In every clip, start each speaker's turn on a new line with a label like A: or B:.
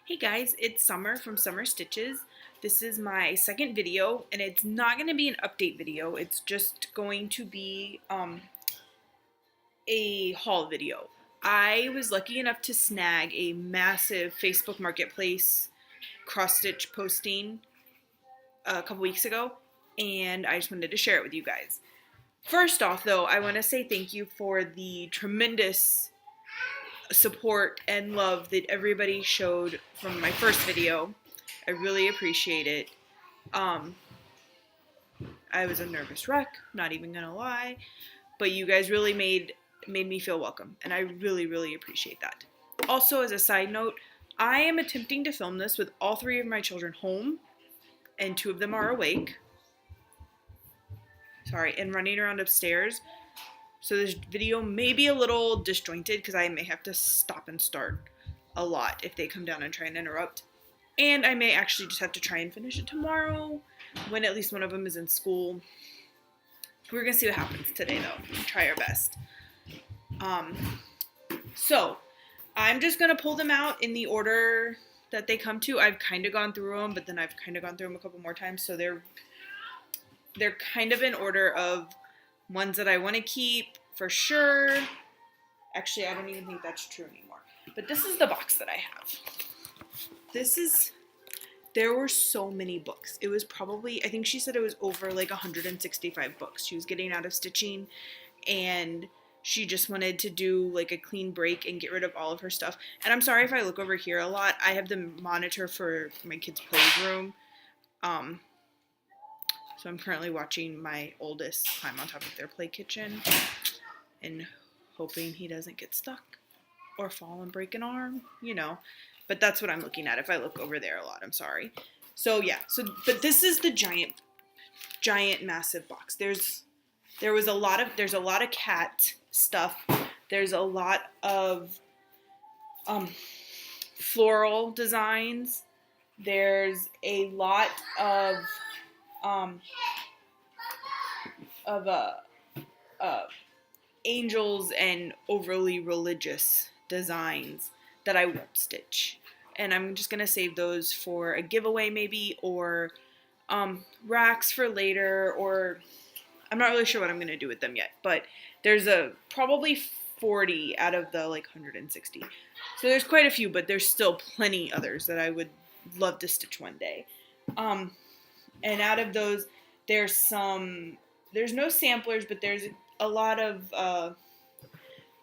A: Hey guys, it's Summer from Summer Stitches. This is my second video, and it's not going to be an update video. It's just going to be a haul video. I was lucky enough to snag a massive Facebook Marketplace cross-stitch posting a couple weeks ago, and I just wanted to share it with you guys. First off, though, I want to say thank you for the tremendous support and love that everybody showed from my first video. I really appreciate it. I was a nervous wreck, not even gonna lie, but you guys really made me feel welcome, and I really appreciate that. Also, as a side note, I am attempting to film this with all three of my children home, and two of them are awake. Sorry, and running around upstairs. So this video may be a little disjointed because I may have to stop and start a lot if they come down and try and interrupt. And I may actually just have to try and finish it tomorrow when at least one of them is in school. We're going to see what happens today though. We'll try our best. So I'm just going to pull them out in the order that they come to. I've kind of gone through them, but then I've kind of gone through them a couple more times. So they're kind of in order of ones that I want to keep for sure. Actually, I don't even think that's true anymore. But this is the box that I have. There were so many books. It was probably, I think she said it was over like 165 books. She was getting out of stitching and she just wanted to do like a clean break and get rid of all of her stuff. And I'm sorry if I look over here a lot. I have the monitor for my kids' playroom. So I'm currently watching my oldest climb on top of their play kitchen and hoping he doesn't get stuck or fall and break an arm, you know. But that's what I'm looking at if I look over there a lot. I'm sorry. So yeah, but this is the giant massive box. There's a lot of cat stuff. There's a lot of floral designs. There's a lot of angels and overly religious designs that I won't stitch. And I'm just going to save those for a giveaway maybe, or racks for later, or I'm not really sure what I'm going to do with them yet. But there's probably 40 out of the like 160. So there's quite a few, but there's still plenty others that I would love to stitch one day. And out of those, there's no samplers, but there's a lot of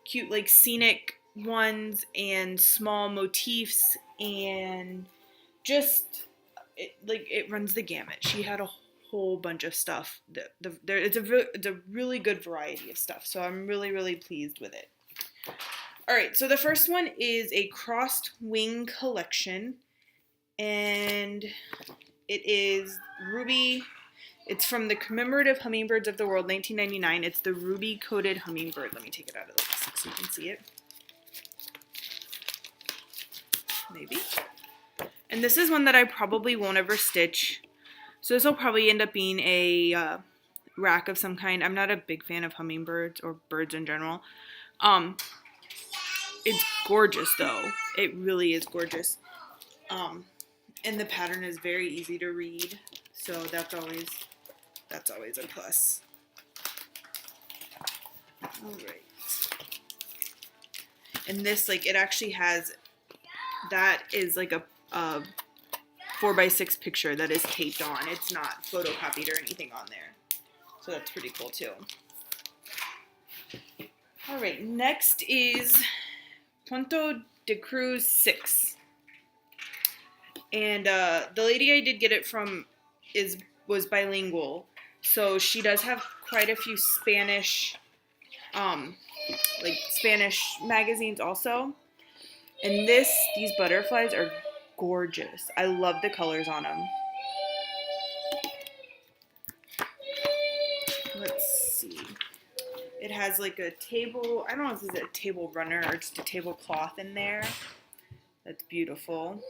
A: cute, like, scenic ones and small motifs, and just, it runs the gamut. She had a whole bunch of stuff. It's a really good variety of stuff, so I'm really pleased with it. Alright, so the first one is a crossed wing collection, and it is Ruby. It's from the Commemorative Hummingbirds of the World, 1999. It's the Ruby Coated Hummingbird. Let me take it out of the plastic so you can see it. Maybe. And this is one that I probably won't ever stitch. So this will probably end up being a rack of some kind. I'm not a big fan of hummingbirds or birds in general. It's gorgeous though. It really is gorgeous. And the pattern is very easy to read, so that's always a plus. All right. And this, like, it actually has, that is like a 4x6 picture that is taped on. It's not photocopied or anything on there. So that's pretty cool too. All right, next is Punto de Cruz 6. And the lady I did get it from was bilingual, so she does have quite a few Spanish, like Spanish magazines also. And these butterflies are gorgeous. I love the colors on them. Let's see. It has like a table. I don't know if this is a table runner or just a tablecloth in there. That's beautiful.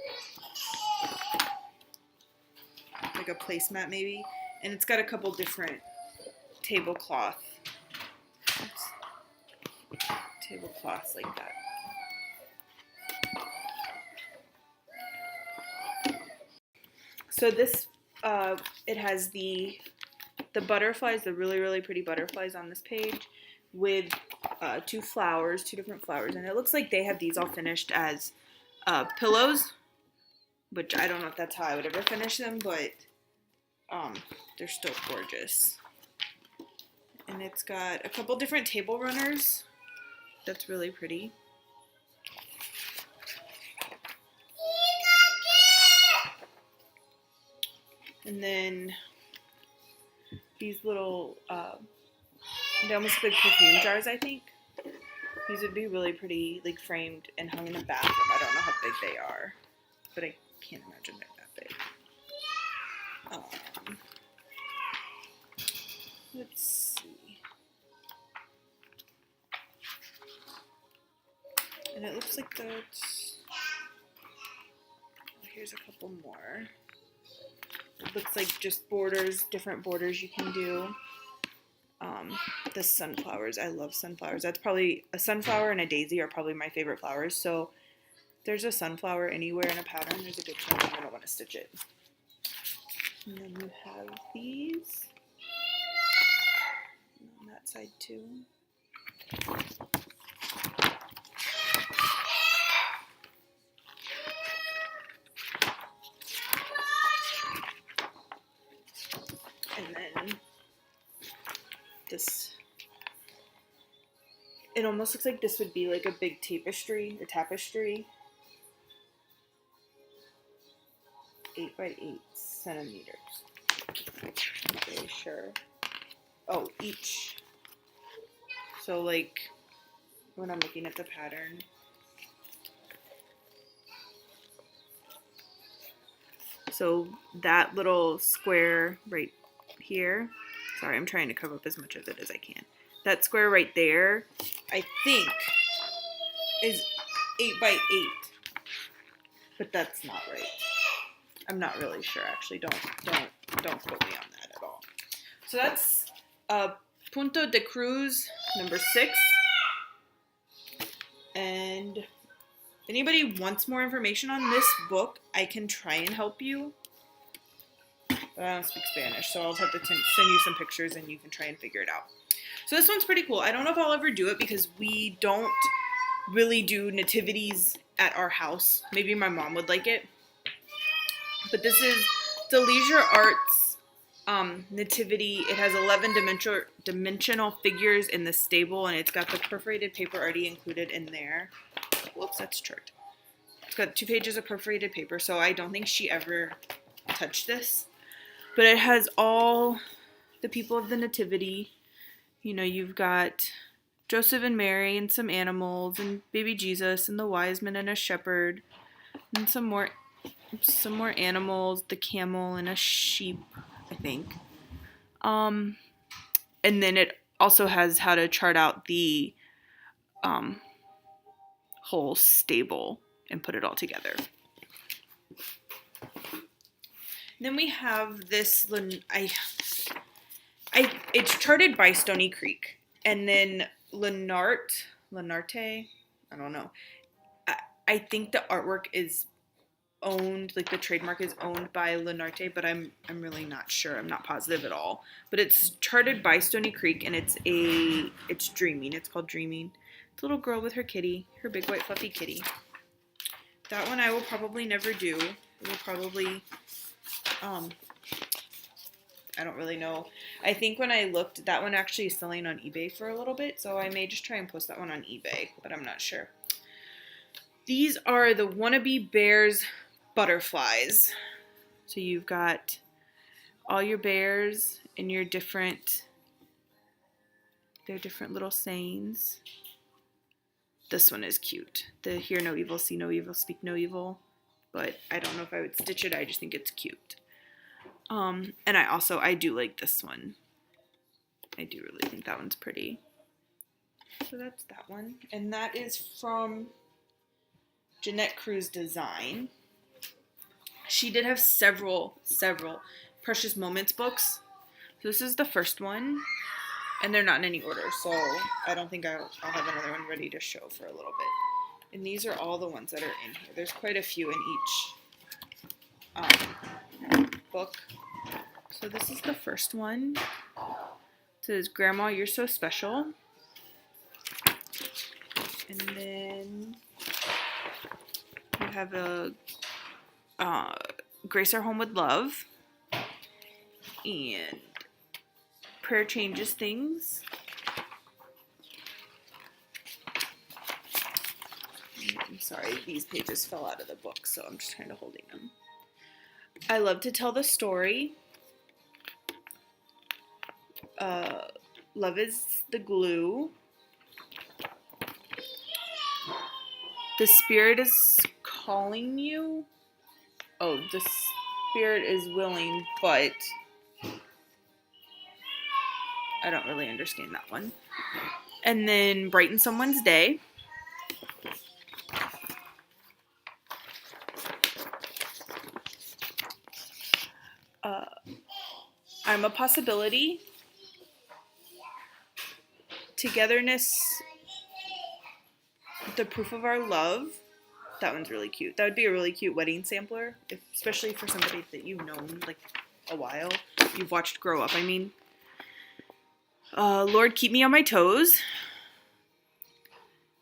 A: Like a placemat maybe, and it's got a couple different tablecloths like that. So this, it has the butterflies, the really, really pretty butterflies on this page with two different flowers. And it looks like they have these all finished as pillows, which I don't know if that's how I would ever finish them, but they're still gorgeous. And it's got a couple different table runners. That's really pretty. And then these little, they almost look like perfume jars, I think. These would be really pretty, like framed and hung in a bathroom. I don't know how big they are, but I can't imagine they're that big. Let's see. And it looks like that's, here's a couple more. It looks like just borders, different borders you can do. The sunflowers, I love sunflowers. That's probably, a sunflower and a daisy are probably my favorite flowers. So there's a sunflower anywhere in a pattern, there's a good chance I'm gonna want to stitch it. And then you have these on that side too. And then this, it almost looks like this would be like a big tapestry, 8 by 8 centimeters. Not really sure. Oh, each. So like when I'm looking at the pattern, so that little square right here, sorry, I'm trying to cover up as much of it as I can. That square right there, I think, is 8 by 8, but that's not right. I'm not really sure, actually. Don't quote me on that at all. So that's Punto de Cruz number 6. And if anybody wants more information on this book, I can try and help you. But I don't speak Spanish, so I'll have to send you some pictures and you can try and figure it out. So this one's pretty cool. I don't know if I'll ever do it because we don't really do nativities at our house. Maybe my mom would like it. But this is the Leisure Arts nativity. It has 11 dimensional figures in the stable, and it's got the perforated paper already included in there. Whoops, that's tricked. It's got 2 pages of perforated paper, so I don't think she ever touched this. But it has all the people of the nativity. You know, you've got Joseph and Mary and some animals and baby Jesus and the wise men and a shepherd and some more animals, the camel and a sheep, I think. And then it also has how to chart out the whole stable and put it all together. Then we have this, it's charted by Stony Creek, and then Lenarte, I don't know. I think the artwork is owned, like the trademark is owned by Lenarte, but I'm really not sure. I'm not positive at all. But it's charted by Stony Creek, and it's Dreaming. It's called Dreaming. It's a little girl with her kitty, her big white fluffy kitty. That one I will probably never do. It will probably, I don't really know. I think when I looked, that one actually is selling on eBay for a little bit, so I may just try and post that one on eBay, but I'm not sure. These are the Wannabe Bears butterflies. So you've got all your bears and their different little sayings. This one is cute. The hear no evil, see no evil, speak no evil. But I don't know if I would stitch it. I just think it's cute. And I do like this one. I do really think that one's pretty. So that's that one. And that is from Jeanette Cruz Design. She did have several Precious Moments books. So this is the first one. And they're not in any order, so I don't think I'll have another one ready to show for a little bit. And these are all the ones that are in here. There's quite a few in book. So this is the first one. It says, Grandma, you're so special. And then we have a Grace Our Home with Love. And Prayer Changes Things. I'm sorry, these pages fell out of the book, so I'm just kind of holding them. I Love to Tell the Story. Love is the Glue. The Spirit is Calling You. Oh, the Spirit is willing, but I don't really understand that one. And then Brighten Someone's Day. I'm a Possibility. Togetherness, The Proof of Our Love. That one's really cute. That would be a really cute wedding sampler, especially for somebody that you've known like a while. You've watched grow up, I mean. Lord, Keep Me on My Toes.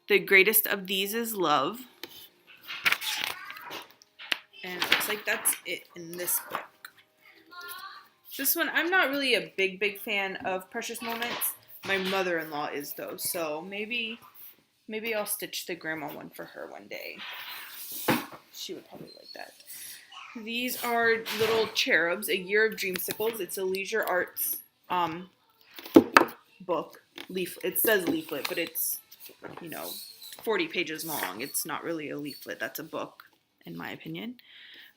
A: The Greatest of These is Love. And it looks like that's it in this book. This one, I'm not really a big fan of Precious Moments. My mother-in-law is though, so maybe I'll stitch the grandma one for her one day. She would probably like that. These are little cherubs, A Year of Dreamsicles. It's a Leisure Arts book. It says leaflet, but it's, 40 pages long. It's not really a leaflet. That's a book, in my opinion.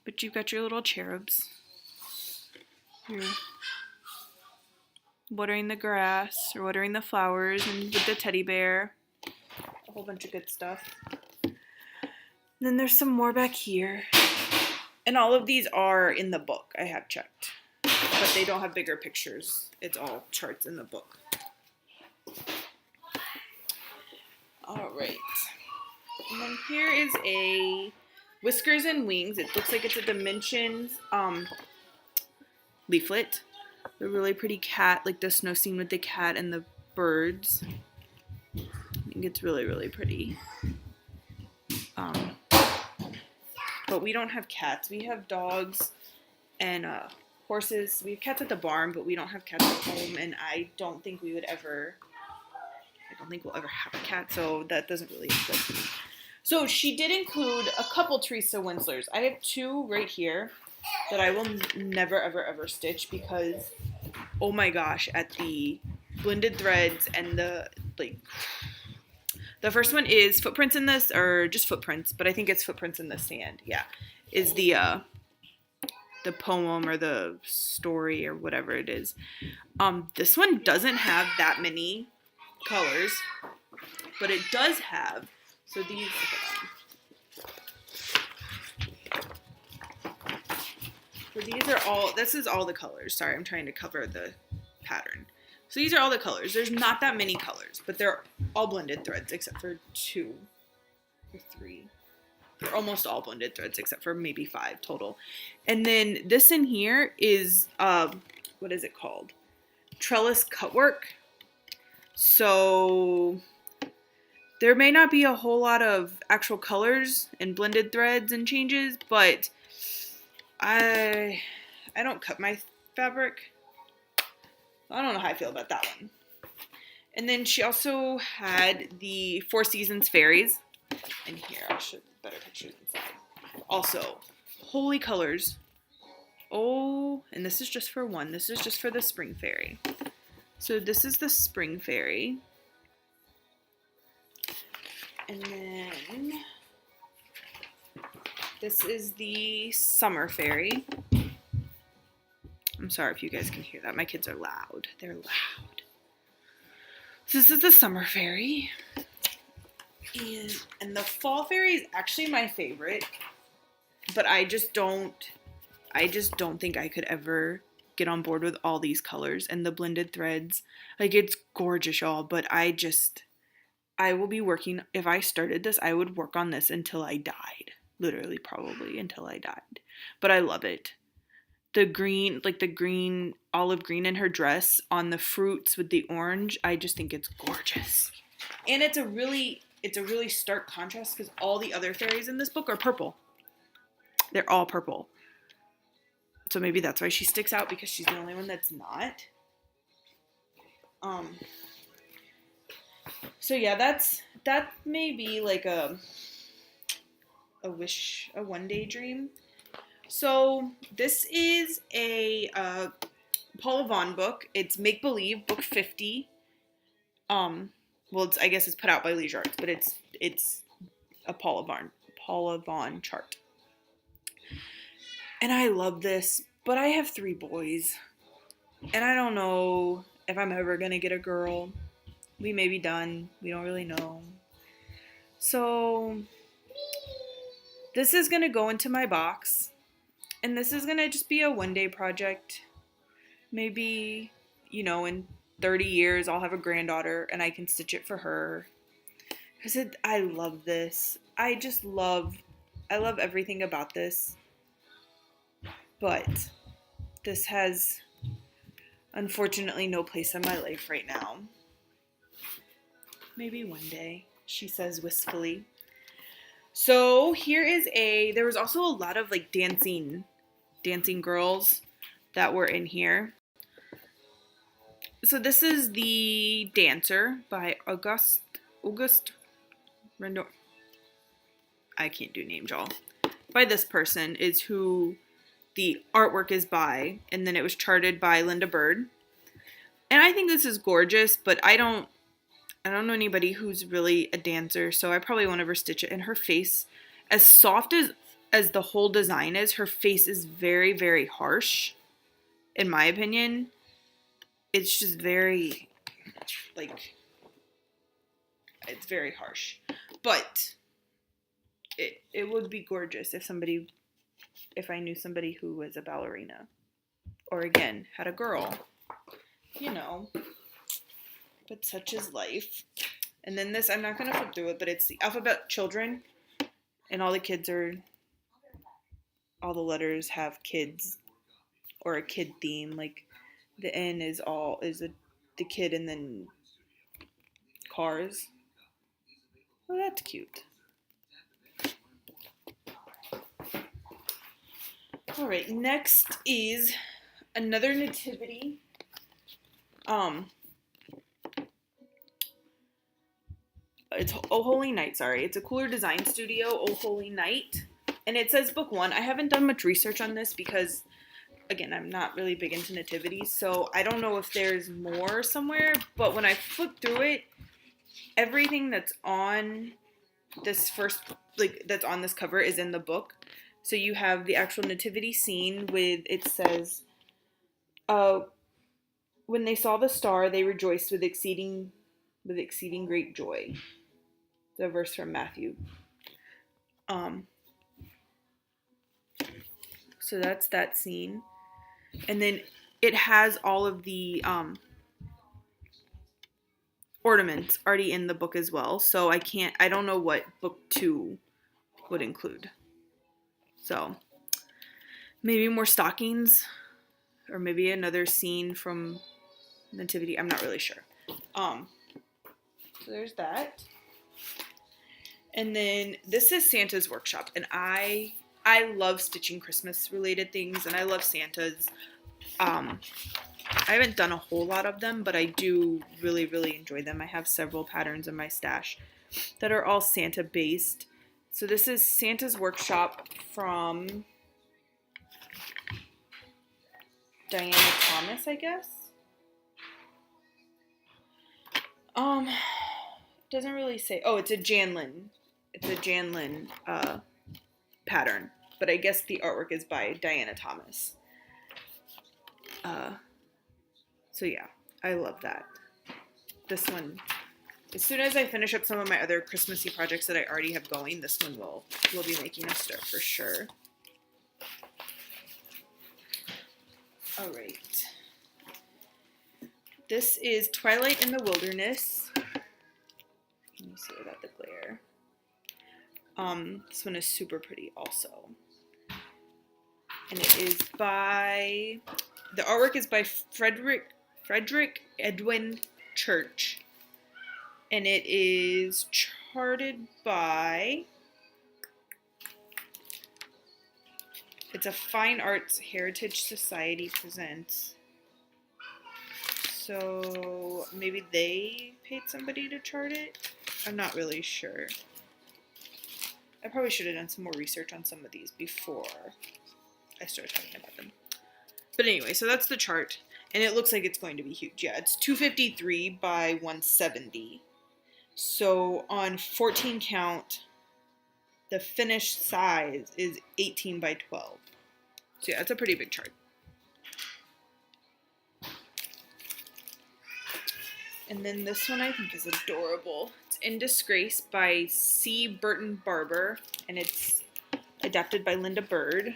A: But you've got your little cherubs. You're watering the grass or watering the flowers, and with the teddy bear. A whole bunch of good stuff. And then there's some more back here. And all of these are in the book, I have checked. But they don't have bigger pictures. It's all charts in the book. Alright. And then here is a Whiskers and Wings. It looks like it's a Dimensions leaflet. The really pretty cat, like the snow scene with the cat and the birds. I think it's really pretty. But we don't have cats. We have dogs and horses. We have cats at the barn, but we don't have cats at home. And I don't think we'll ever have a cat, so that doesn't really appeal to me. So she did include a couple Teresa Winslers. I have two right here that I will never ever stitch because, oh my gosh, at the blended threads and the first one is Footprints in this, or just Footprints, but I think it's Footprints in the Sand. Yeah, is the poem or the story or whatever it is. This one doesn't have that many colors, but it does have. So these. So these are all. This is all the colors. Sorry, I'm trying to cover the pattern. So these are all the colors. There's not that many colors, but they're all blended threads except for 2 or 3. They're almost all blended threads except for maybe 5 total. And then this in here is, what is it called? Trellis cutwork. So there may not be a whole lot of actual colors and blended threads and changes, but I don't cut my fabric. I don't know how I feel about that one. And then she also had the Four Seasons Fairies. And here, I'll show you better pictures inside. Also, holy colors. Oh, and this is just for one. This is just for the Spring Fairy. So this is the Spring Fairy. And then this is the Summer Fairy. I'm sorry if you guys can hear that. My kids are loud. They're loud. So this is the Summer Fairy. And the Fall Fairy is actually my favorite. But I just don't think I could ever get on board with all these colors and the blended threads. Like, it's gorgeous, y'all, but I will be working, if I started this, I would work on this until I died. Literally, probably, until I died. But I love it. the green, like the green, olive green in her dress on the fruits with the orange. I just think it's gorgeous. And it's a really stark contrast because all the other fairies in this book are purple. They're all purple. So maybe that's why she sticks out, because she's the only one that's not. So yeah, that may be like a wish, a one-day dream. So this is a Paula Vaughn book. It's Make Believe, book 50. Well, I guess it's put out by Leisure Arts, but it's a Paula Vaughn chart. And I love this, but I have 3 boys, and I don't know if I'm ever gonna get a girl. We may be done. We don't really know. So this is gonna go into my box, and this is gonna just be a one-day project. Maybe, in 30 years I'll have a granddaughter and I can stitch it for her. Because I love this. I love everything about this. But this has, unfortunately, no place in my life right now. Maybe one day, she says wistfully. So there was also a lot of like dancing girls that were in here. So this is The Dancer by Auguste Renoir. I can't do names, y'all. By this person is who the artwork is by, and then it was charted by Linda Bird. And I think this is gorgeous, but I don't know anybody who's really a dancer, so I probably won't ever stitch it. And her face, as soft as the whole design is, her face is very, very harsh, in my opinion. It's just very, like, it's very harsh. But it would be gorgeous if I knew somebody who was a ballerina. Or again, had a girl. But such is life. And then this, I'm not going to flip through it, but it's the Alphabet Children. And all the letters have kids or a kid theme. Like the N is the kid, and then cars. Oh, that's cute. All right, next is another nativity. It's Oh Holy Night, sorry. It's a Cooler Design Studio, Oh Holy Night. And it says book 1. I haven't done much research on this because, again, I'm not really big into nativities, so I don't know if there's more somewhere. But when I flip through it, everything that's on this that's on this cover is in the book. So you have the actual nativity scene it says, when they saw the star, they rejoiced with exceeding great joy. The verse from Matthew. So that's that scene. And then it has all of the ornaments already in the book as well. So I don't know what book 2 would include. So maybe more stockings, or maybe another scene from Nativity. I'm not really sure. So there's that. And then this is Santa's Workshop, and I love stitching Christmas related things, and I love Santa's. I haven't done a whole lot of them, but I do really, really enjoy them. I have several patterns in my stash that are all Santa based. So this is Santa's Workshop from Diana Thomas, I guess. Doesn't really say. Oh, it's a Janlin. It's a Janlin pattern, but I guess the artwork is by Diana Thomas. So yeah, I love that. This one, as soon as I finish up some of my other Christmassy projects that I already have going, this one will be making a start for sure. All right. This is Twilight in the Wilderness. Let me see without the glare. This one is super pretty also. and it is by, the artwork is by Frederick Edwin Church, and it is charted by, it's a Fine Arts Heritage Society presents. So maybe they paid somebody to chart it? I'm not really sure. I probably should have done some more research on some of these before I started talking about them. But anyway, so that's the chart. And it looks like it's going to be huge. Yeah, it's 253 by 170. So on 14 count, the finished size is 18 by 12. So yeah, it's a pretty big chart. And then this one I think is adorable. It's In Disgrace by C. Burton Barber, and it's adapted by Linda Bird,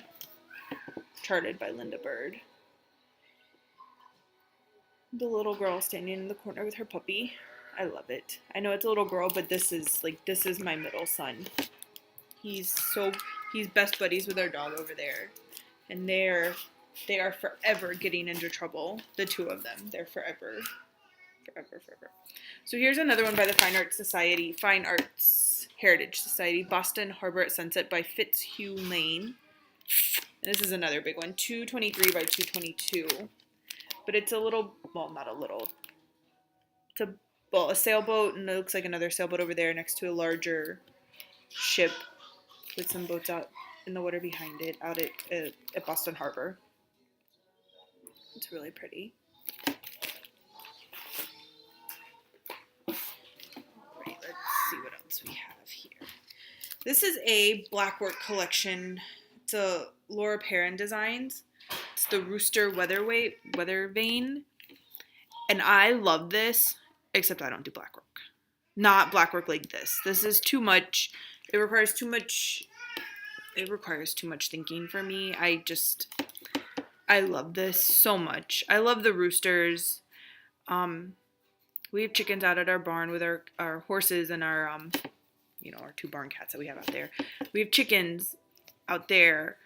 A: charted by Linda Bird. The little girl standing in the corner with her puppy. I love it. I know it's a little girl, but this is my middle son. He's best buddies with our dog over there. And they are forever getting into trouble. The two of them. They're forever. So here's another one by the Fine Arts Heritage Society, Boston Harbor at Sunset by Fitzhugh Lane. And this is another big one, 223 by 222. But it's a little, well, not a little. It's a sailboat, and it looks like another sailboat over there next to a larger ship with some boats out in the water behind it, out at Boston Harbor. It's really pretty. Alright, let's see what else we have here. This is a blackwork collection. It's a Laura Perrin Designs. It's the Rooster Weather Vane. And I love this, except I don't do blackwork. Not blackwork like this. This is too much. It requires too much thinking for me. I love this so much. I love the roosters. We have chickens out at our barn with our horses and our our 2 barn cats that we have out there. We have chickens out there.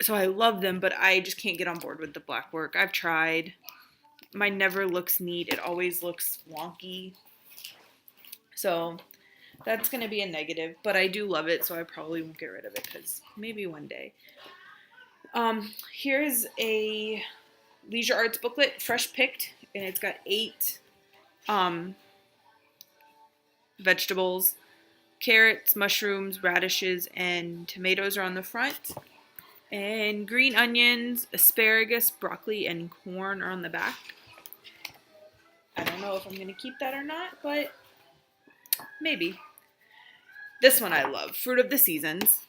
A: So I love them, but I just can't get on board with the blackwork. I've tried. Mine never looks neat. It always looks wonky. So that's going to be a negative, but I do love it, so I probably won't get rid of it because maybe one day. Here's a Leisure Arts booklet, fresh picked, and it's got 8 vegetables. Carrots, mushrooms, radishes, and tomatoes are on the front. And green onions, asparagus, broccoli, and corn are on the back. I don't know if I'm going to keep that or not, but maybe. This one I love, Fruit of the Seasons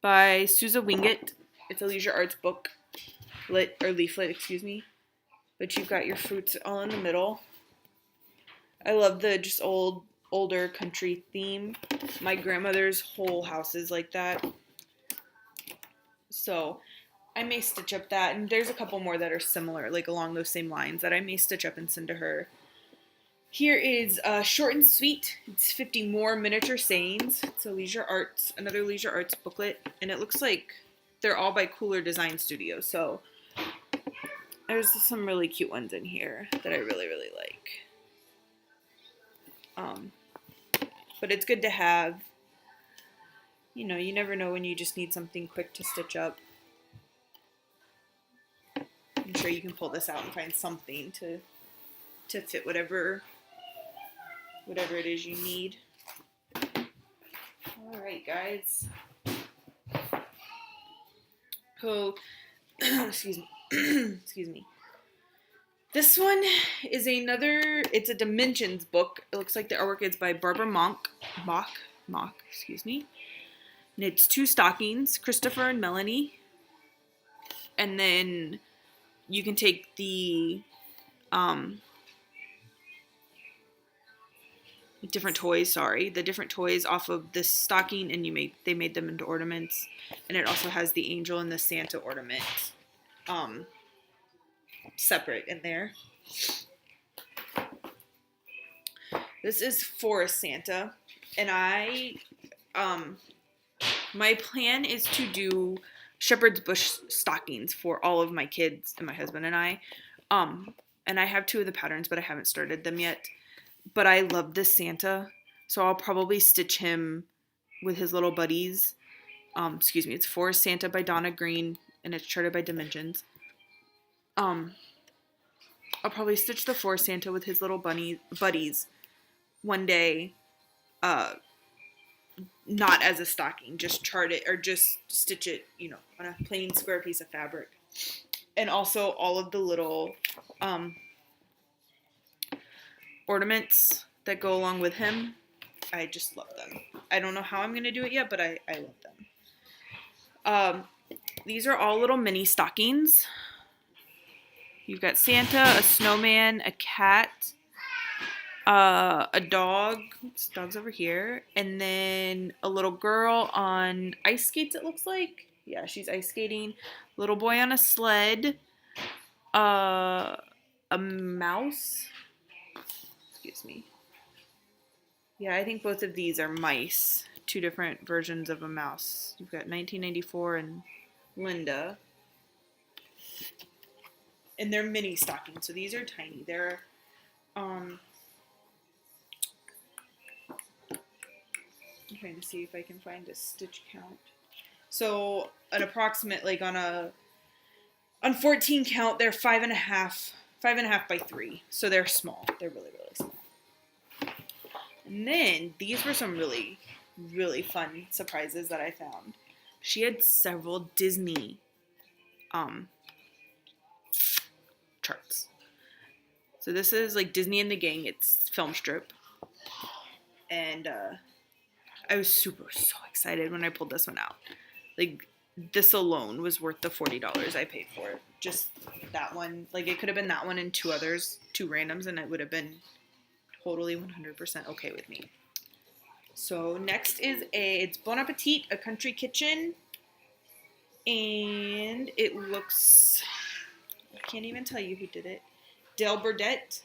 A: by Susan Wingate. It's a Leisure Arts book, leaflet, excuse me. But you've got your fruits all in the middle. I love the just older country theme. My grandmother's whole house is like that. So I may stitch up that, and there's a couple more that are similar, like along those same lines, that I may stitch up and send to her. Here is Short and Sweet. It's 50 more miniature sayings. It's another Leisure Arts booklet, and it looks like they're all by Cooler Design Studio. So there's some really cute ones in here that I really, really like. But it's good to have. You know, you never know when you just need something quick to stitch up. I'm sure you can pull this out and find something to fit whatever it is you need. Alright, guys. So, excuse me. This one is it's a Dimensions book. It looks like the artwork is by Barbara Mock, excuse me. And it's 2 stockings, Christopher and Melanie. And then you can take the different toys off of this stocking, and they made them into ornaments. And it also has the angel and the Santa ornament separate in there. This is Forest Santa, and my plan is to do shepherd's bush stockings for all of my kids and my husband and I. And I have 2 of the patterns, but I haven't started them yet. But I love this Santa, so I'll probably stitch him with his little buddies. Excuse me, it's For Santa by Donna Green, and it's charted by Dimensions. I'll probably stitch the For Santa with his little buddies one day, not as a stocking, just chart it or just stitch it, on a plain square piece of fabric. And also all of the little ornaments that go along with him. I just love them. I don't know how I'm going to do it yet, but I love them. These are all little mini stockings. You've got Santa, a snowman, a cat, a dog. Dog's over here. And then a little girl on ice skates, it looks like. Yeah, she's ice skating. Little boy on a sled. A mouse. Excuse me. Yeah, I think both of these are mice. 2 different versions of a mouse. You've got 1994 and Linda. And they're mini stockings, so these are tiny. They're, I'm trying to see if I can find a stitch count. So an approximate, like on 14 count, they're 5.5 by 3. So they're small. They're really, really small. And then these were some really, really fun surprises that I found. She had several Disney charts. So this is like Disney and the Gang. It's film strip. And I was so excited when I pulled this one out. Like, this alone was worth the $40 I paid for it. Just that one. Like, it could have been that one and 2 others, 2 randoms, and it would have been totally 100% okay with me. So next is it's Bon Appetit, a country kitchen. And it looks, I can't even tell you who did it. Del Burdette.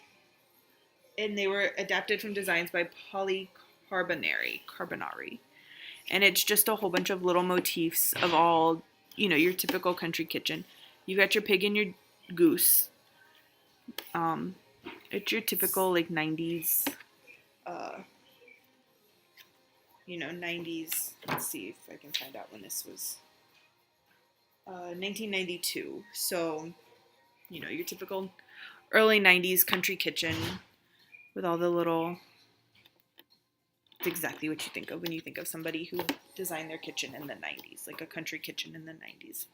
A: And they were adapted from designs by Polly Carbonari. And it's just a whole bunch of little motifs of all, your typical country kitchen. You got your pig and your goose. It's your typical, like, 90s, 90s. Let's see if I can find out when this was. 1992. So, your typical early 90s country kitchen with all the little. It's exactly what you think of when you think of somebody who designed their kitchen in the 90s, like a country kitchen in the 90s.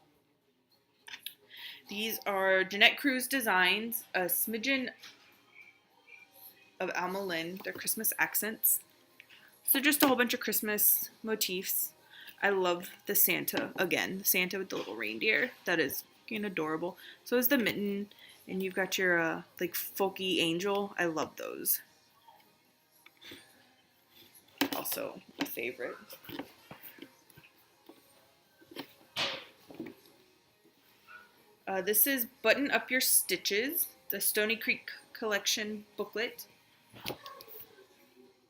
A: These are Jeanette Cruz designs, a smidgen of Alma Lynn. They're Christmas accents. So just a whole bunch of Christmas motifs. I love the Santa, again, the Santa with the little reindeer. That is fucking adorable. So is the mitten, and you've got your, like, folky angel. I love those. Also a favorite. This is Button Up Your Stitches, the Stony Creek Collection booklet.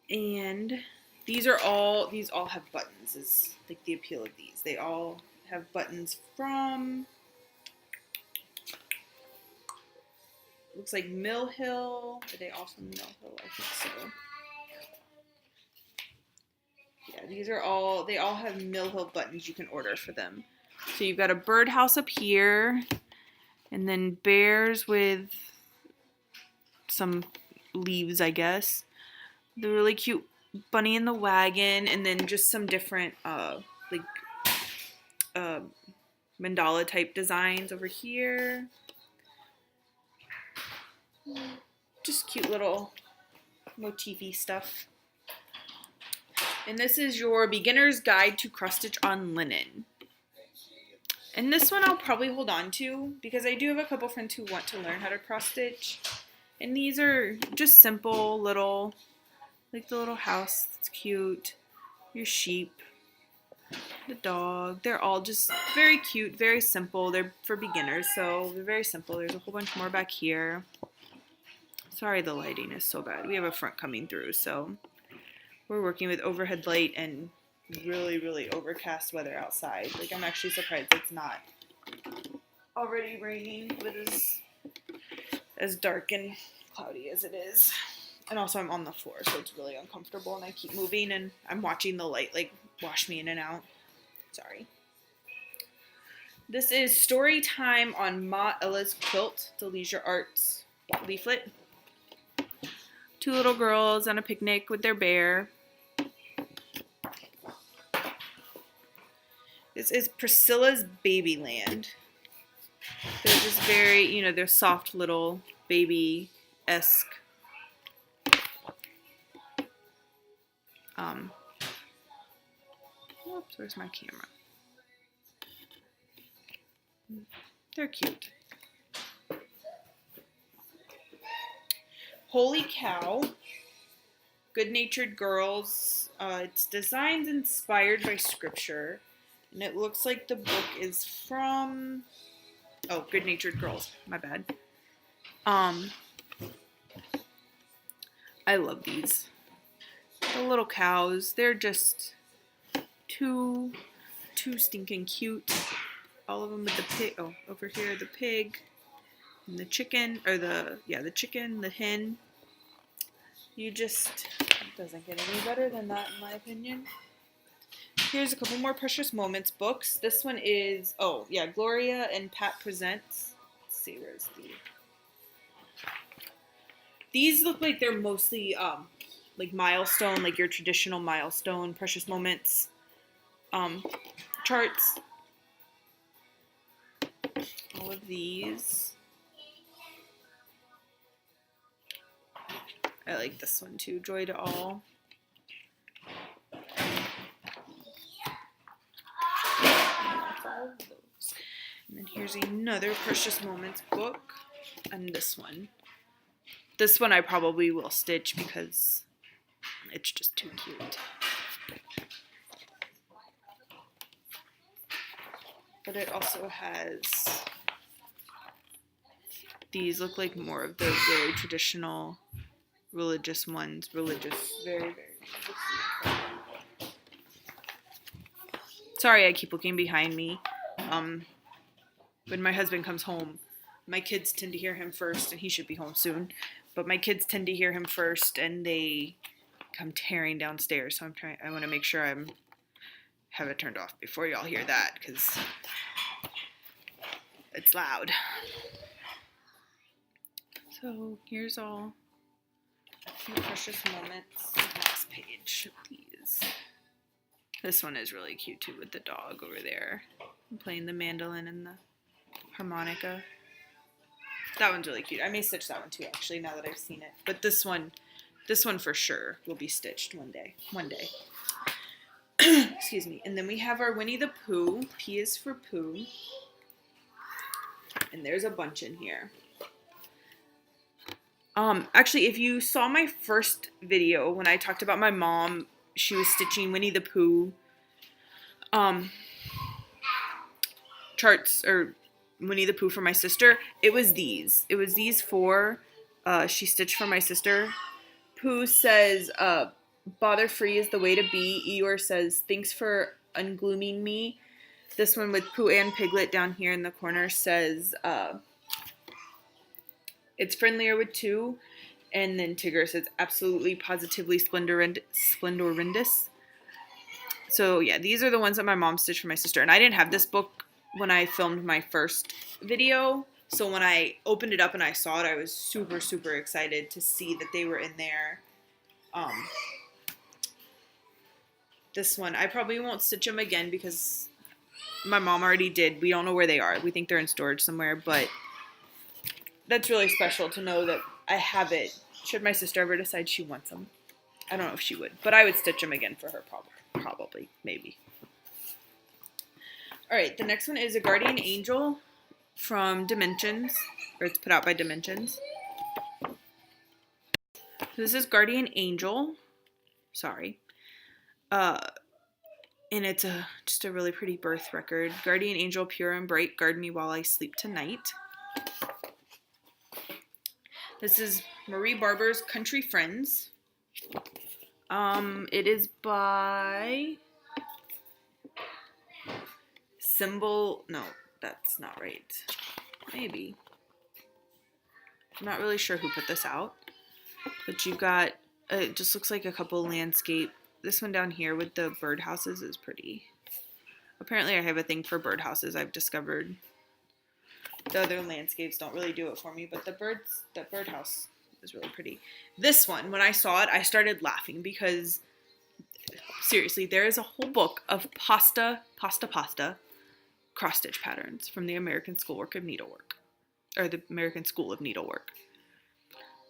A: And these all have buttons, is like the appeal of these. They all have buttons from, looks like Mill Hill. Are they all from Mill Hill? I think so. Yeah, they all have Mill Hill buttons you can order for them. So you've got a birdhouse up here, and then bears with some leaves, I guess. The really cute bunny in the wagon, and then just some different mandala type designs over here. Just cute little motify stuff. And this is your Beginner's Guide to Cross Stitch on Linen. And this one I'll probably hold on to because I do have a couple friends who want to learn how to cross stitch. And these are just simple little, like the little house, it's cute, your sheep, the dog. They're all just very cute, very simple. They're for beginners, so they're very simple. There's a whole bunch more back here. Sorry, the lighting is so bad. We have a front coming through, so we're working with overhead light and really, really overcast weather outside. Like, I'm actually surprised it's not already raining with as dark and cloudy as it is. And also I'm on the floor, so it's really uncomfortable, and I keep moving, and I'm watching the light like wash me in and out. Sorry. This is story time on Ma Ella's quilt, the Leisure Arts leaflet. Two little girls on a picnic with their bear. This is Priscilla's Babyland. They're just very, you know, they're soft little baby-esque. Oops, where's my camera? They're cute. Holy Cow, Good-Natured Girls. It's designs inspired by scripture, and it looks like the book is from, oh, Good-Natured Girls, my bad. I love these. The little cows, they're just too stinking cute. All of them with the pig. Oh, over here, the pig and the chicken, or the chicken, the hen. You just, it doesn't get any better than that, in my opinion. Here's a couple more Precious Moments books. This one is, oh yeah, Gloria and Pat Presents. Let's see, where's the. These look like they're mostly like milestone, like your traditional milestone Precious Moments charts. All of these. I like this one too, Joy to All. And then here's another Precious Moments book, and this one. This one I probably will stitch because it's just too cute. But it also has, these look like more of the very traditional religious ones. Religious, very, very religious. Sorry, I keep looking behind me. When my husband comes home, my kids tend to hear him first, and he should be home soon. But my kids tend to hear him first, and they come tearing downstairs. So I want to make sure have it turned off before y'all hear that, because it's loud. So here's all a few Precious Moments. Next page, please. This one is really cute too, with the dog over there playing the mandolin and the harmonica. That one's really cute. I may stitch that one too, actually, now that I've seen it. But this one for sure will be stitched one day. Excuse me. And then we have our Winnie the Pooh. P is for Pooh. And there's a bunch in here. Actually, if you saw my first video when I talked about my mom, she was stitching Winnie the Pooh charts, or Winnie the Pooh for my sister. It was these. It was these four. She stitched for my sister. Pooh says, bother free is the way to be. Eeyore says, thanks for unglooming me. This one with Pooh and Piglet down here in the corner says, it's friendlier with two. And then Tigger says, absolutely, positively splendorindous. So yeah, these are the ones that my mom stitched for my sister. And I didn't have this book when I filmed my first video. So when I opened it up and I saw it, I was super, super excited to see that they were in there. This one, I probably won't stitch them again because my mom already did. We don't know where they are. We think they're in storage somewhere, but that's really special to know that I have it. Should my sister ever decide she wants them. I don't know if she would, but I would stitch them again for her, probably, maybe. All right, the next one is a Guardian Angel from Dimensions, or it's put out by Dimensions. This is Guardian Angel. Sorry. And it's just a really pretty birth record. Guardian Angel, pure and bright, guard me while I sleep tonight. This is Marie Barber's Country Friends. It is by symbol. No, that's not right. Maybe. I'm not really sure who put this out. But you've got, it just looks like a couple landscape. This one down here with the birdhouses is pretty. Apparently I have a thing for birdhouses, I've discovered. The other landscapes don't really do it for me, but the birdhouse is really pretty. This one, when I saw it, I started laughing because, seriously, there is a whole book of pasta cross-stitch patterns from the American School of Needlework. Or the American School of Needlework.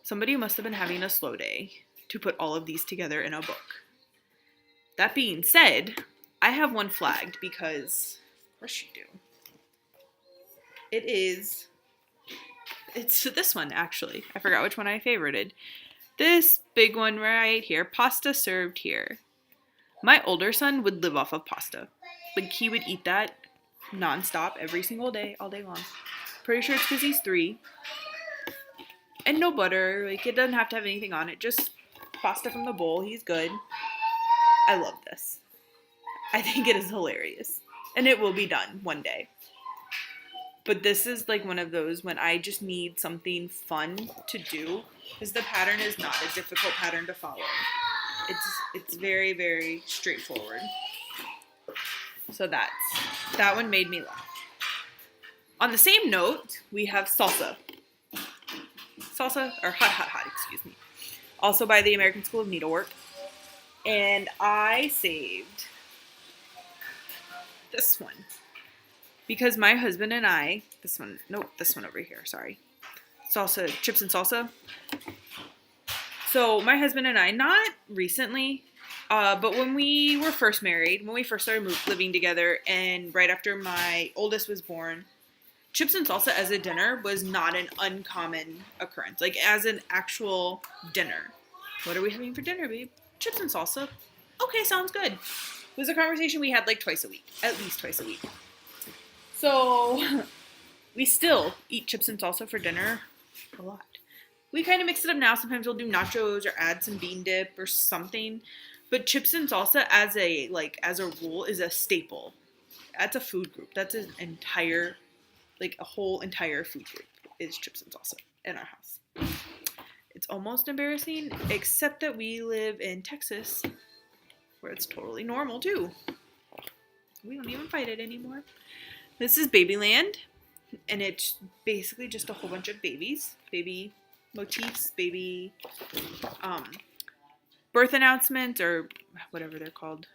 A: Somebody must have been having a slow day to put all of these together in a book. That being said, I have one flagged because, of course you do. It's this one actually. I forgot which one I favorited. This big one right here, pasta served here. My older son would live off of pasta. Like he would eat that nonstop every single day, all day long. Pretty sure it's because he's 3. And no butter, like it doesn't have to have anything on it, just pasta from the bowl, he's good. I love this. I think it is hilarious. And it will be done one day. But this is like one of those when I just need something fun to do, because the pattern is not a difficult pattern to follow. It's very, very straightforward. So that one made me laugh. On the same note, we have salsa. Salsa, or hot, excuse me. Also by the American School of Needlework. And I saved this one. Because my husband and I, this one over here, sorry. Salsa, chips and salsa. So my husband and I, not recently, but when we were first married, when we first started living together, and right after my oldest was born, chips and salsa as a dinner was not an uncommon occurrence. Like as an actual dinner. What are we having for dinner, babe? Chips and salsa. Okay, sounds good. It was a conversation we had like twice a week. At least twice a week. So we still eat chips and salsa for dinner a lot. We kind of mix it up now. Sometimes we'll do nachos or add some bean dip or something. But chips and salsa as a rule is a staple. That's a food group. That's an entire, like a whole entire food group is chips and salsa in our house. It's almost embarrassing, except that we live in Texas where it's totally normal too. We don't even fight it anymore. This is Babyland, and it's basically just a whole bunch of babies, baby motifs, baby birth announcements, or whatever they're called.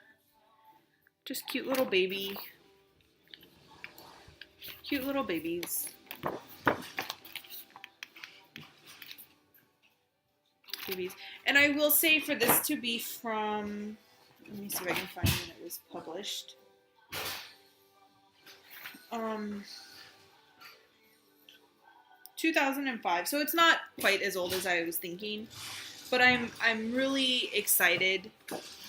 A: Just cute little babies. Babies. And I will say for this to be from, let me see if I can find when it was published. 2005, so it's not quite as old as I was thinking, but I'm really excited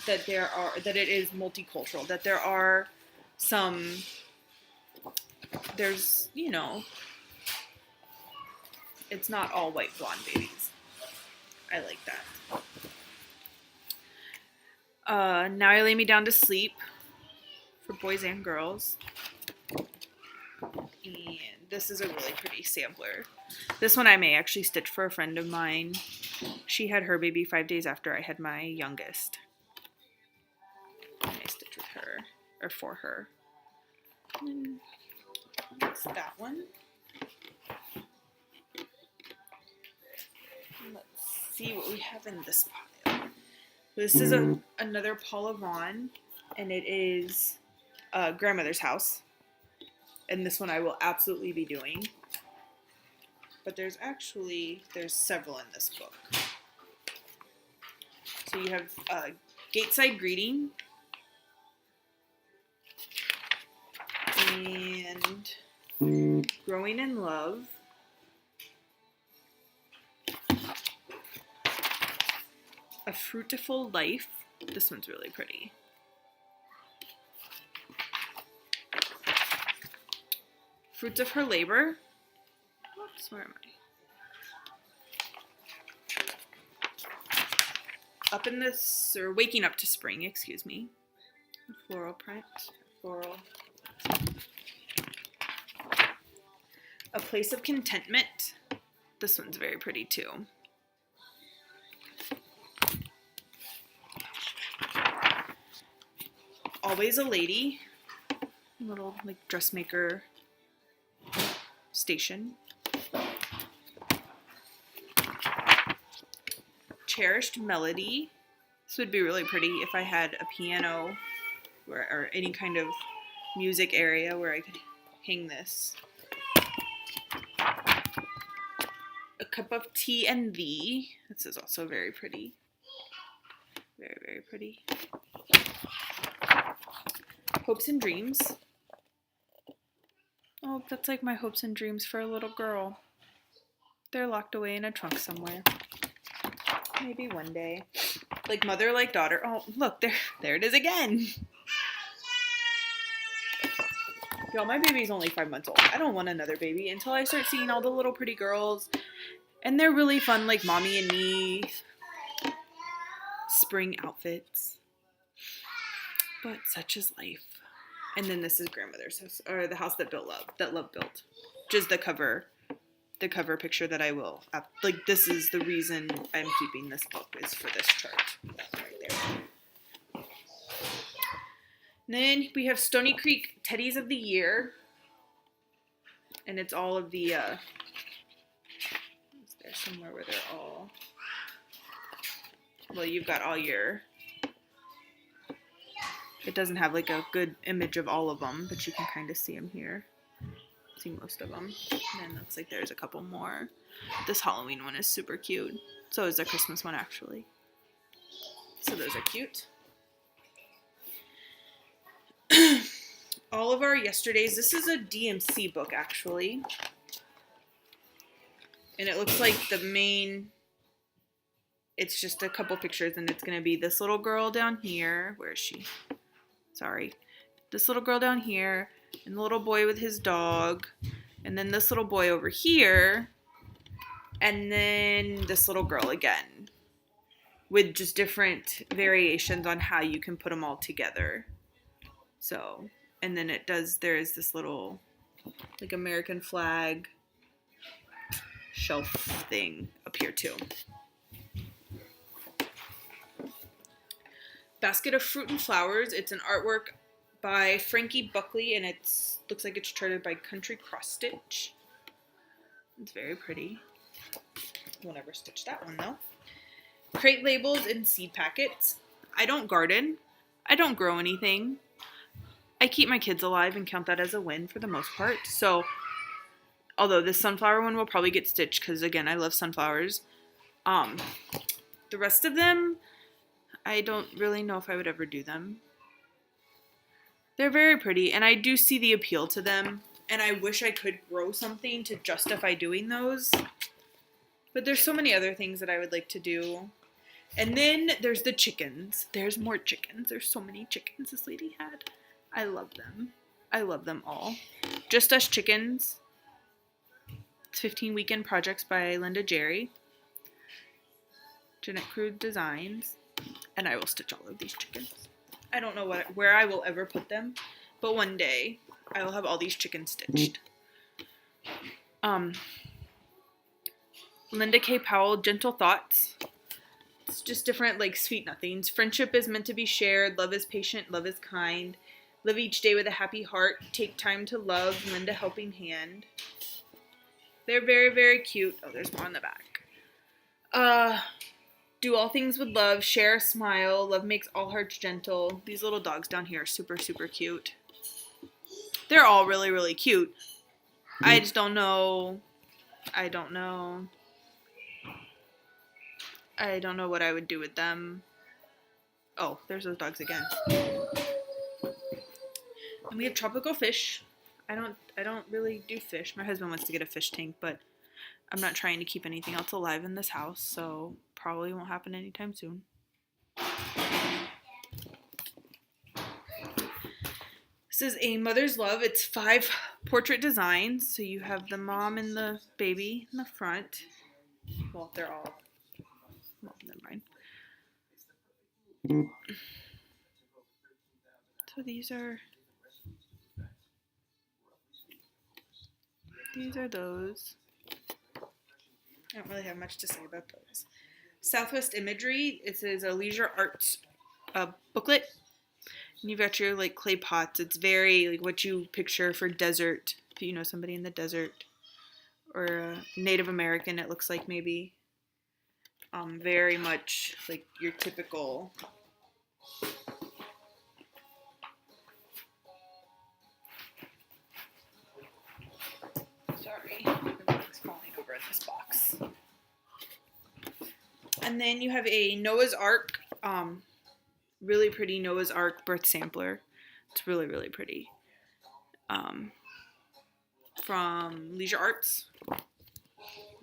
A: that that it is multicultural, that there's it's not all white blonde babies. I like that. Now I lay me down to sleep for boys and girls. And this is a really pretty sampler. This one I may actually stitch for a friend of mine. She had her baby 5 days after I had my youngest. I may stitch with her, or for her. And that's that one. Let's see what we have in this pile. This is another Paula Vaughn, and it is Grandmother's House. And this one I will absolutely be doing. But there's several in this book. So you have Gateside Greeting. And Growing in Love. A Fruitful Life. This one's really pretty. Fruits of Her Labor. Oops, where am I? Waking Up to Spring, excuse me. Floral print. Floral. A Place of Contentment. This one's very pretty too. Always a Lady. Little like dressmaker station. Cherished Melody. This would be really pretty if I had a piano or any kind of music area where I could hang this. A Cup of Tea and Thee. This is also very pretty. Very, very pretty. Hopes and Dreams. Oh, that's like my hopes and dreams for a little girl. They're locked away in a trunk somewhere. Maybe one day. Like mother, like daughter. Oh, look, there it is again. Y'all, my baby's only 5 months old. I don't want another baby until I start seeing all the little pretty girls. And they're really fun, like Mommy and Me. Spring outfits. But such is life. And then this is Grandmother's house, or The House That Love Built. Just the cover picture that I will, like this is the reason I'm keeping this book, is for this chart. That's right there. And then we have Stony Creek Teddies of the Year. And it's all of the, is there somewhere where they're all, well, you've got all your, it doesn't have like a good image of all of them, but you can kind of see them here. See most of them. And it looks like there's a couple more. This Halloween one is super cute. So is the Christmas one, actually. So those are cute. All of our yesterdays. This is a DMC book, actually. And it looks like the main, it's just a couple pictures, and it's going to be this little girl down here. Where is she? Sorry. This little girl down here, and the little boy with his dog, and then this little boy over here, and then this little girl again, with just different variations on how you can put them all together. So, and then there is this little, like, American flag shelf thing up here too. Basket of Fruit and Flowers. It's an artwork by Frankie Buckley, and it looks like it's charted by Country Cross Stitch. It's very pretty. Won't ever stitch that one though. Crate labels and seed packets. I don't garden. I don't grow anything. I keep my kids alive and count that as a win for the most part. So, although this sunflower one will probably get stitched because, again, I love sunflowers. The rest of them, I don't really know if I would ever do them. They're very pretty, and I do see the appeal to them, and I wish I could grow something to justify doing those. But there's so many other things that I would like to do. And then there's the chickens. There's more chickens. There's so many chickens this lady had. I love them. I love them all. Just Us Chickens. It's 15 Weekend Projects by Linda Jerry. Jeanette Crude Designs. And I will stitch all of these chickens. I don't know where I will ever put them, but one day I will have all these chickens stitched. Linda K. Powell, Gentle Thoughts. It's just different, like, sweet nothings. Friendship is meant to be shared. Love is patient. Love is kind. Live each day with a happy heart. Take time to love. Lend a helping hand. They're very, very cute. Oh, there's more on the back. Do all things with love. Share a smile. Love makes all hearts gentle. These little dogs down here are super, super cute. They're all really, really cute. I just don't know. I don't know what I would do with them. Oh, there's those dogs again. And we have tropical fish. I don't really do fish. My husband wants to get a fish tank, but I'm not trying to keep anything else alive in this house, so probably won't happen anytime soon. This is A Mother's Love. It's 5 portrait designs. So you have the mom and the baby in the front. Well, they're all, well, never mind. So these are these are those. I don't really have much to say about those. Southwest Imagery, it is a leisure arts booklet. And you've got your like clay pots. It's very like what you picture for desert, if you know somebody in the desert. Or a Native American, it looks like maybe. Very much like your typical sorry, everything's falling over in this box. And then you have a Noah's Ark, really pretty Noah's Ark birth sampler. It's really, really pretty. From Leisure Arts.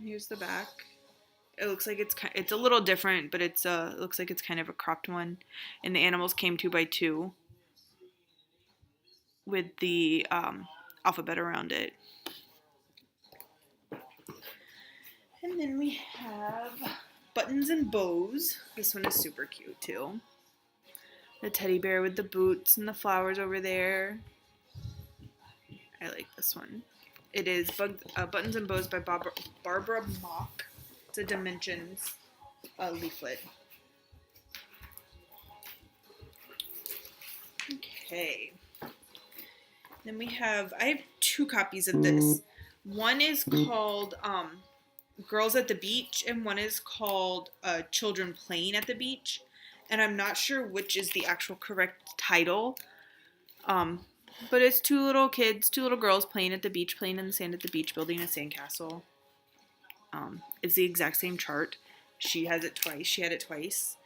A: Here's the back. It looks like it's a little different, but it looks like it's kind of a cropped one. And the animals came 2x2 with the alphabet around it. And then we have Buttons and Bows. This one is super cute too. The teddy bear with the boots and the flowers over there. I like this one. It is Buttons and Bows by Barbara Mock. It's a Dimensions leaflet. Okay. Then I have 2 copies of this. One is called Girls at the Beach, and one is called Children Playing at the Beach. And I'm not sure which is the actual correct title. But it's 2 little kids, 2 little girls playing at the beach, playing in the sand at the beach, building a sandcastle. It's the exact same chart. She has it twice. She had it twice.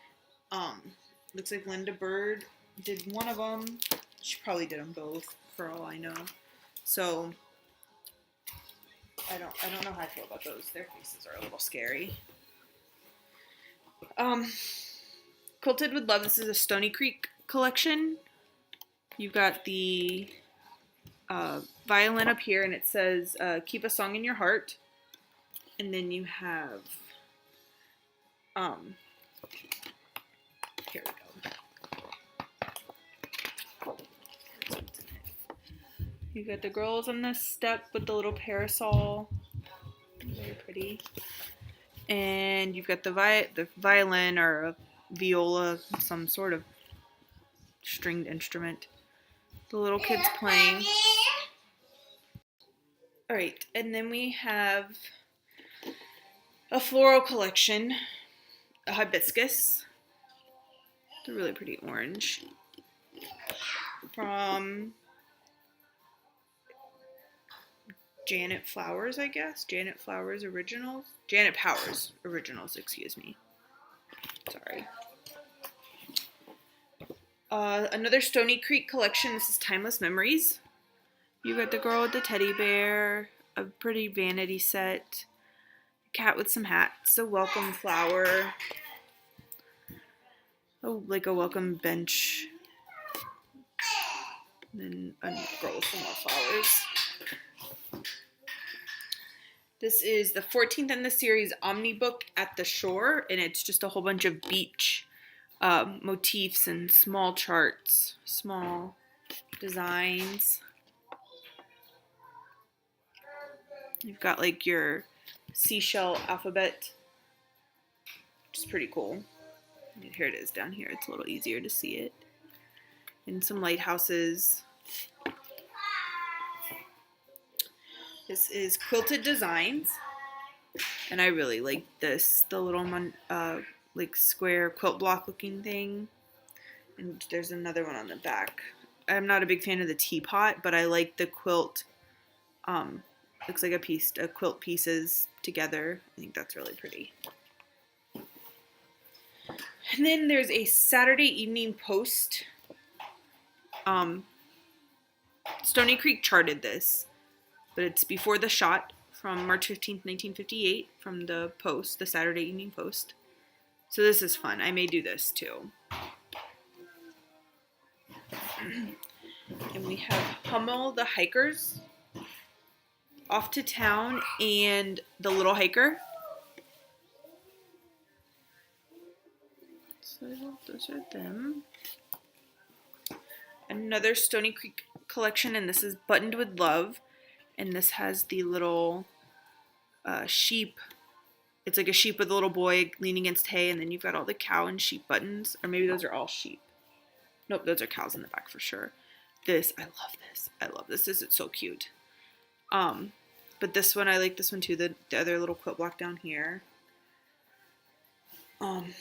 A: Looks like Linda Bird did one of them. She probably did them both, for all I know. So I don't know how I feel about those. Their faces are a little scary. Quilted with Love. This is a Stony Creek collection. You've got the violin up here, and it says, keep a song in your heart. And then you have, here we go. You got the girls on the step with the little parasol. Very pretty. And you've got the violin or a viola, some sort of stringed instrument. The little kids playing. All right, and then we have a floral collection, a hibiscus. It's a really pretty orange. From Janet Flowers, I guess. Janet Flowers Originals. Janet Powers Originals, excuse me. Sorry. Another Stony Creek collection. This is Timeless Memories. You got the girl with the teddy bear, a pretty vanity set, a cat with some hats, a welcome flower, like a welcome bench, and then a girl with some more flowers. This is the 14th in the series Omnibook at the Shore, and it's just a whole bunch of beach motifs and small charts, small designs. You've got like your seashell alphabet, which is pretty cool. Here it is down here. It's a little easier to see it. And some lighthouses. This is Quilted Designs, and I really like this. The little like square quilt block looking thing, and there's another one on the back. I'm not a big fan of the teapot, but I like the quilt. Looks like a quilt pieces together. I think that's really pretty. And then there's a Saturday Evening Post. Stony Creek charted this, but it's before the shot from March 15th, 1958, from the Post, the Saturday Evening Post. So this is fun. I may do this too. And we have Hummel the Hikers, Off to Town, and The Little Hiker. So those are them. Another Stony Creek collection, and this is Buttoned with Love. And this has the little sheep. It's like a sheep with a little boy leaning against hay, and then you've got all the cow and sheep buttons. Or maybe those are all sheep. Nope, those are cows in the back for sure. This, I love this. I love this. This is so cute. But this one, I like this one too. The other little quilt block down here. And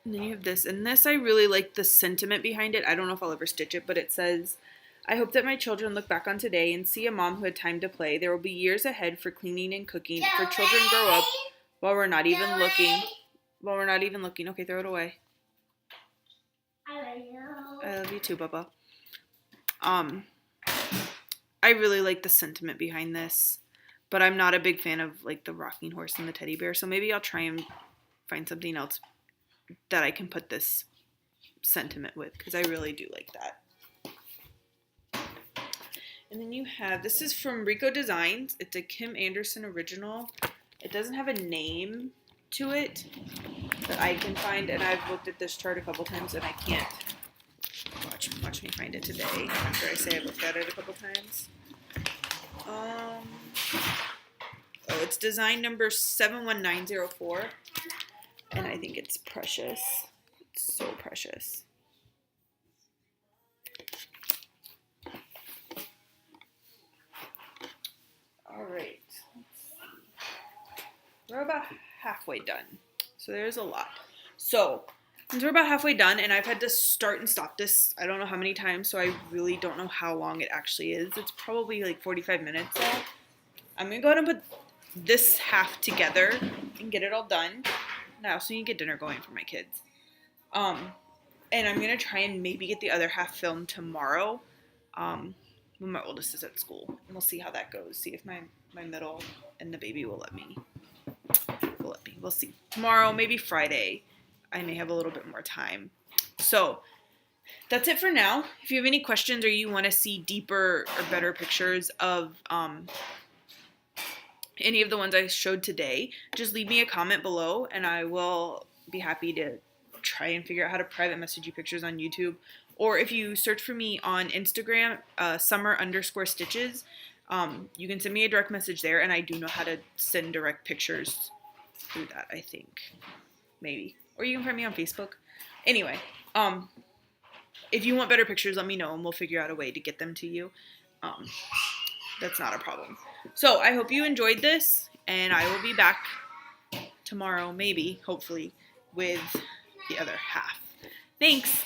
A: then you have this. And this, I really like the sentiment behind it. I don't know if I'll ever stitch it, but it says, I hope that my children look back on today and see a mom who had time to play. There will be years ahead for cleaning and cooking, for children grow up while we're not even looking. While we're not even looking. Okay, throw it away. I love you too, Bubba. I really like the sentiment behind this, but I'm not a big fan of like the rocking horse and the teddy bear, so maybe I'll try and find something else that I can put this sentiment with, because I really do like that. And then you have, this is from Rico Designs. It's a Kim Anderson original. It doesn't have a name to it that I can find, and I've looked at this chart a couple times and I can't. Watch me find it today after I say I've looked at it a couple times. Oh, it's design number 71904, and I think it's precious. It's so precious. All right, we're about halfway done, so there's a lot. So since we're about halfway done, and I've had to start and stop this I don't know how many times, so I really don't know how long it actually is. It's probably like 45 minutes though. I'm going to go ahead and put this half together and get it all done now so you can get dinner going for my kids. And I'm going to try and maybe get the other half filmed tomorrow when my oldest is at school. And we'll see how that goes. See if my middle and the baby will let me. We'll see. Tomorrow, maybe Friday, I may have a little bit more time. So that's it for now. If you have any questions or you want to see deeper or better pictures of any of the ones I showed today, just leave me a comment below and I will be happy to try and figure out how to private message you pictures on YouTube. Or if you search for me on Instagram, summer_stitches, you can send me a direct message there, and I do know how to send direct pictures through that, I think. Maybe. Or you can find me on Facebook. Anyway, if you want better pictures, let me know and we'll figure out a way to get them to you. That's not a problem. So I hope you enjoyed this, and I will be back tomorrow, maybe, hopefully, with the other half. Thanks.